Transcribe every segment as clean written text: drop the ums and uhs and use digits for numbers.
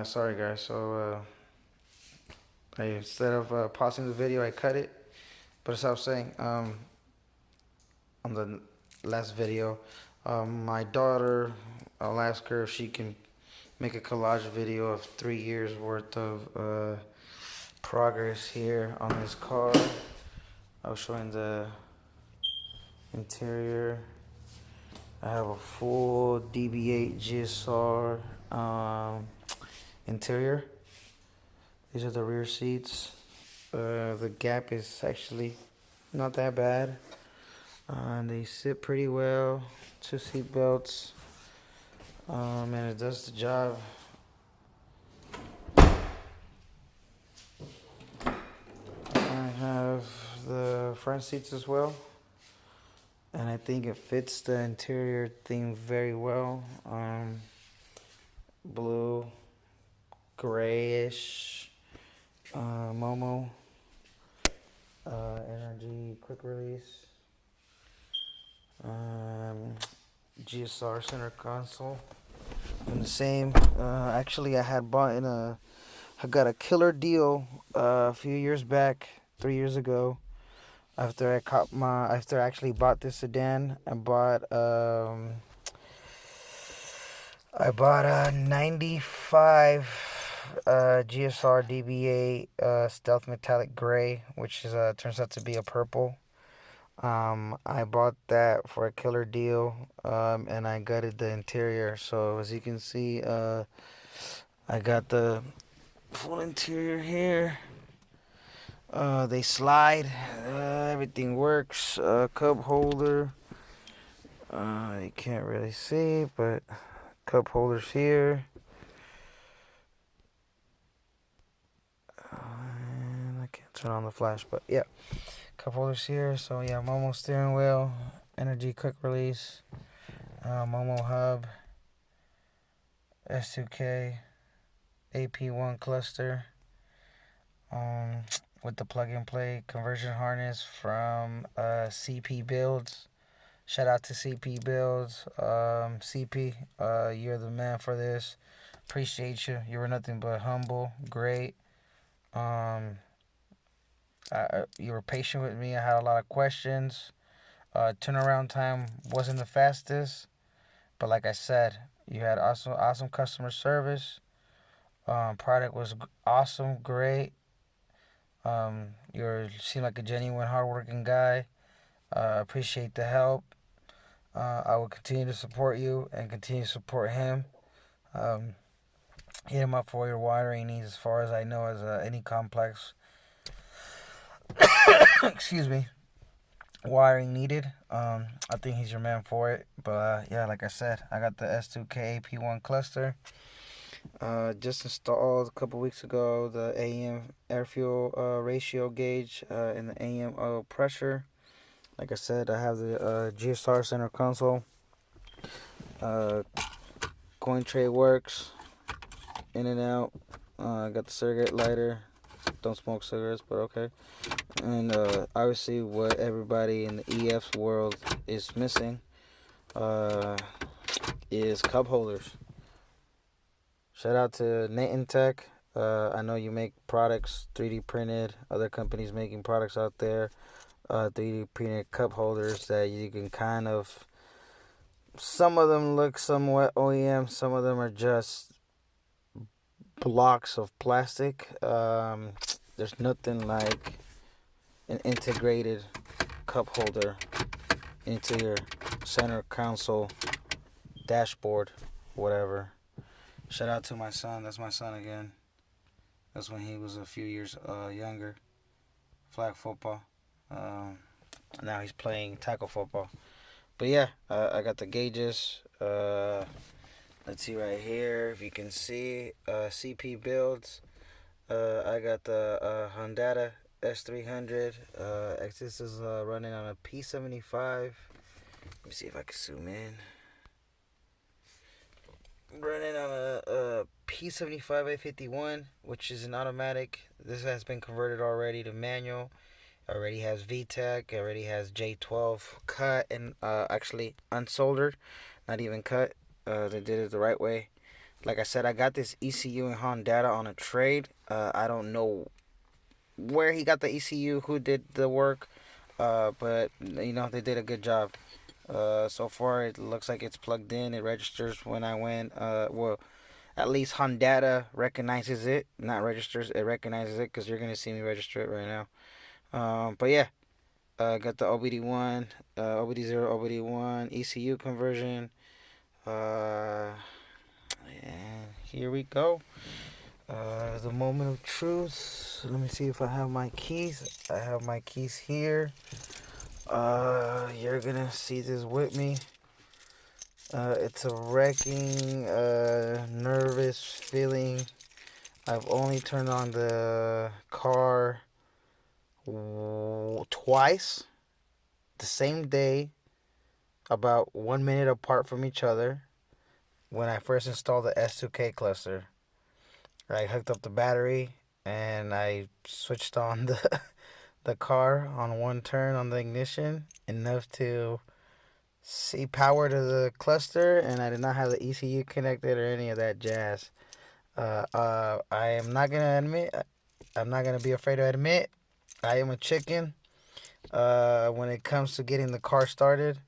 Sorry guys. Instead of pausing the video, I cut it. But as I was saying, on the last video, my daughter, I'll ask her if she can make a collage video of 3 years worth of progress here on this car. I was showing the interior. I have a full DB8 GSR interior. These are the rear seats. The gap is actually not that bad. They sit pretty well. Two seat belts. And it does the job. I have the front seats as well. And I think it fits the interior theme very well. Blue, grayish, Momo, energy quick release, GSR center console. And the same. Actually, I got a killer deal a few years back, 3 years ago. After I actually bought this sedan, I bought a '95 GSR DB8 stealth metallic gray, which is turns out to be a purple. I bought that for a killer deal, and I gutted the interior. So as you can see, I got the full interior here. They slide. Everything works. Cup holder. You can't really see, but cup holders here. And I can't turn on the flash, but yeah. Cup holders here. So yeah, Momo steering wheel. Energy quick release. Momo hub. S2K. AP1 cluster. With the plug-and-play conversion harness from CP Builds. Shout out to CP Builds. CP, you're the man for this. Appreciate you. You were nothing but humble, great. You were patient with me. I had a lot of questions. Turnaround time wasn't the fastest, but like I said, you had awesome customer service. Product was awesome, great. You seem like a genuine, hardworking guy. Appreciate the help. I will continue to support you and continue to support him. Hit him up for your wiring needs, as far as I know, as any complex, excuse me, wiring needed. I think he's your man for it. But yeah, like I said, I got the S2K AP1 cluster. Just installed a couple weeks ago the AM air fuel ratio gauge and the AM oil pressure. Like I said, I have the GSR center console. Coin tray works in and out. I got the cigarette lighter. Don't smoke cigarettes, but okay. And obviously, what everybody in the EF's world is missing is cup holders. Shout out to Nathan Tech. I know you make products 3D printed. Other companies making products out there. 3D printed cup holders that you can kind of. Some of them look somewhat OEM. Some of them are just blocks of plastic. There's nothing like an integrated cup holder into your center console, dashboard, whatever. Shout out to my son. That's my son again. That's when he was a few years younger. Flag football. Now he's playing tackle football. But yeah, I got the gauges. Let's see right here if you can see. CP Builds. I got the Honda S300. This is running on a P75. Let me see if I can zoom in. Running on a P75 A51, which is an automatic. This has been converted already to manual. Already has VTEC. Already has J12 cut and actually unsoldered, not even cut. They did it the right way. Like I said, I got this ECU in Honda on a trade. I don't know where he got the ECU, who did the work, but they did a good job. So far it looks like it's plugged in. It registers when I went. Well, at least Honda recognizes it, not registers. It recognizes it because you're gonna see me register it right now. But yeah, got the OBD1, OBD0, OBD1 ECU conversion. Uh, and here we go. The moment of truth. Let me see if I have my keys. I have my keys here. You're gonna see this with me. It's a wrecking, nervous feeling. I've only turned on the car twice, the same day, about 1 minute apart from each other. When I first installed the S2K cluster, I hooked up the battery and I switched on the car on one turn on the ignition enough to see power to the cluster, and I did not have the ECU connected or any of that jazz. I am not gonna admit. I'm not gonna be afraid to admit. I am a chicken. When it comes to getting the car started,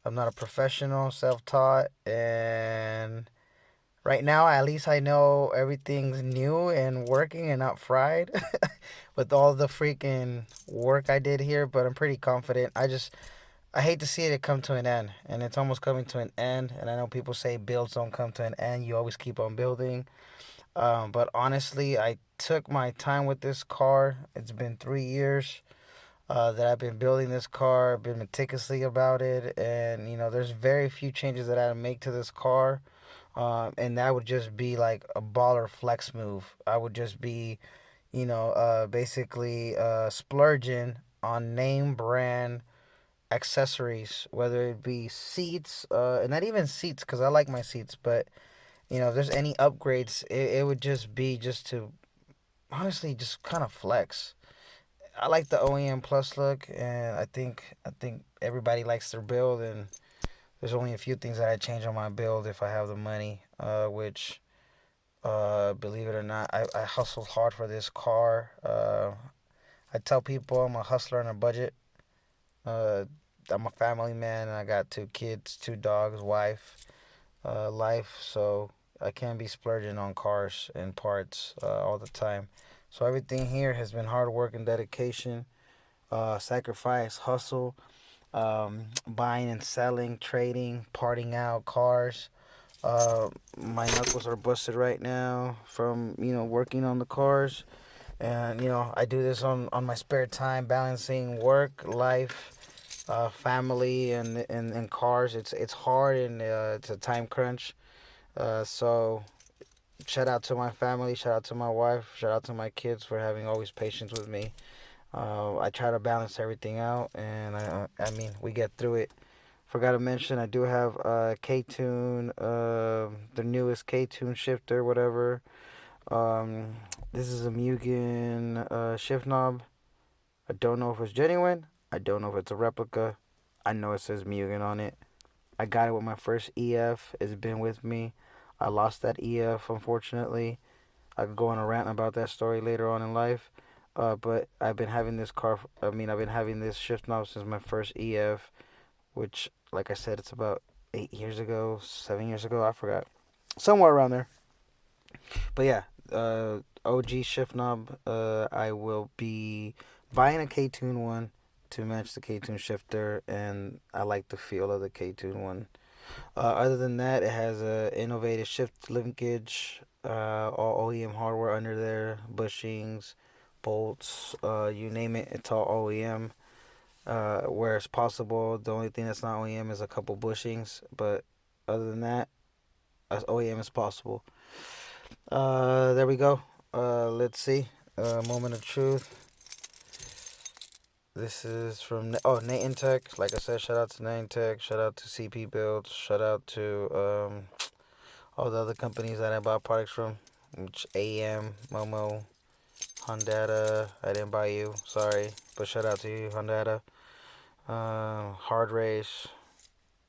I'm not a professional, self-taught, and right now at least I know everything's new and working and not fried with all the freaking work I did here. But I'm pretty confident. I hate to see it come to an end, and it's almost coming to an end. And I know people say builds don't come to an end; you always keep on building. But honestly, I took my time with this car. It's been 3 years that I've been building this car. I've been meticulously about it, and there's very few changes that I make to this car. And that would just be like a baller flex move. I would just be, basically splurging on name brand accessories, whether it be seats, and not even seats, because I like my seats, but if there's any upgrades, it would just be just to honestly just kind of flex. I like the OEM Plus look, and I think everybody likes their build, and there's only a few things that I change on my build if I have the money, which believe it or not, I hustled hard for this car. I tell people I'm a hustler on a budget. Uh, I'm a family man, and I got 2 kids, 2 dogs, wife, life. So I can't be splurging on cars and parts all the time. So everything here has been hard work and dedication, sacrifice, hustle, buying and selling, trading, parting out cars. My knuckles are busted right now from working on the cars, and I do this on my spare time, balancing work, life, family, and cars. It's hard, and it's a time crunch. So shout out to my family, shout out to my wife, shout out to my kids for having always patience with me. I try to balance everything out, and I mean we get through it. Forgot to mention I do have K-Tune, the newest K-Tune shifter, whatever. Um, this is a Mugen shift knob. I don't know if it's genuine. I don't know if it's a replica. I know it says Mugen on it. I got it with my first EF. It's been with me. I lost that EF, unfortunately. I could go on a rant about that story later on in life. But I've been having this car. I've been having this shift knob since my first EF, which, like I said, it's about 8 years ago, 7 years ago. I forgot, somewhere around there. But yeah, OG shift knob. I will be buying a K-Tune one to match the K-Tune shifter, and I like the feel of the K-Tune one. Other than that, it has a innovative shift linkage, all OEM hardware under there, bushings, bolts, you name it, it's all OEM. Where it's possible, the only thing that's not OEM is a couple bushings, but other than that, as OEM as possible. There we go. Let's see. Moment of truth. This is from Nate Tech. Like I said, shout out to Nate Tech. Shout out to CP Builds. Shout out to all the other companies that I bought products from, which AM, Momo, Honda. I didn't buy you, sorry, but shout out to you, Honda. Hard Race.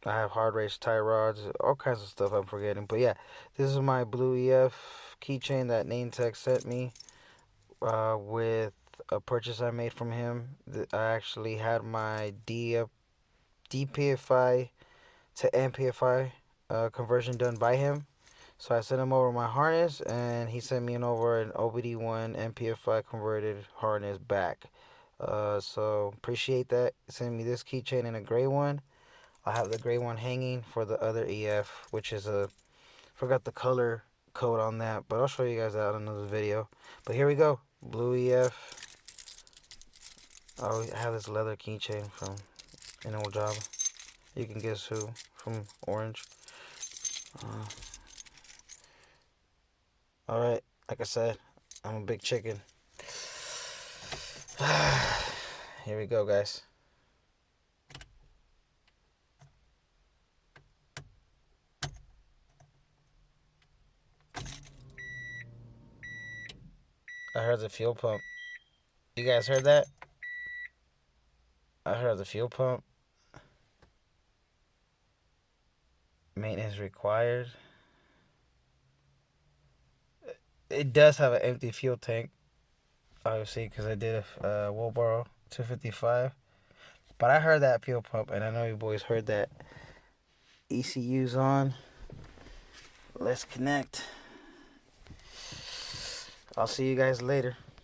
I have hard race tie rods, all kinds of stuff I'm forgetting. But yeah, this is my blue EF keychain that Naintech sent me with a purchase I made from him. I actually had my DPFI to MPFI conversion done by him. So I sent him over my harness, and he sent me over an OBD1 MPFI converted harness back. So appreciate that. He sent me this keychain in a gray one. I have the gray one hanging for the other EF, which is forgot the color code on that, but I'll show you guys that in another video. But here we go, blue EF. Oh, I have this leather keychain from an old job. You can guess who, from Orange. All right, like I said, I'm a big chicken. Here we go, guys. I heard the fuel pump. You guys heard that? I heard the fuel pump. Maintenance required. It does have an empty fuel tank, obviously, because I did a Wilboro 255. But I heard that fuel pump, and I know you boys heard that. ECU's on. Let's connect. I'll see you guys later.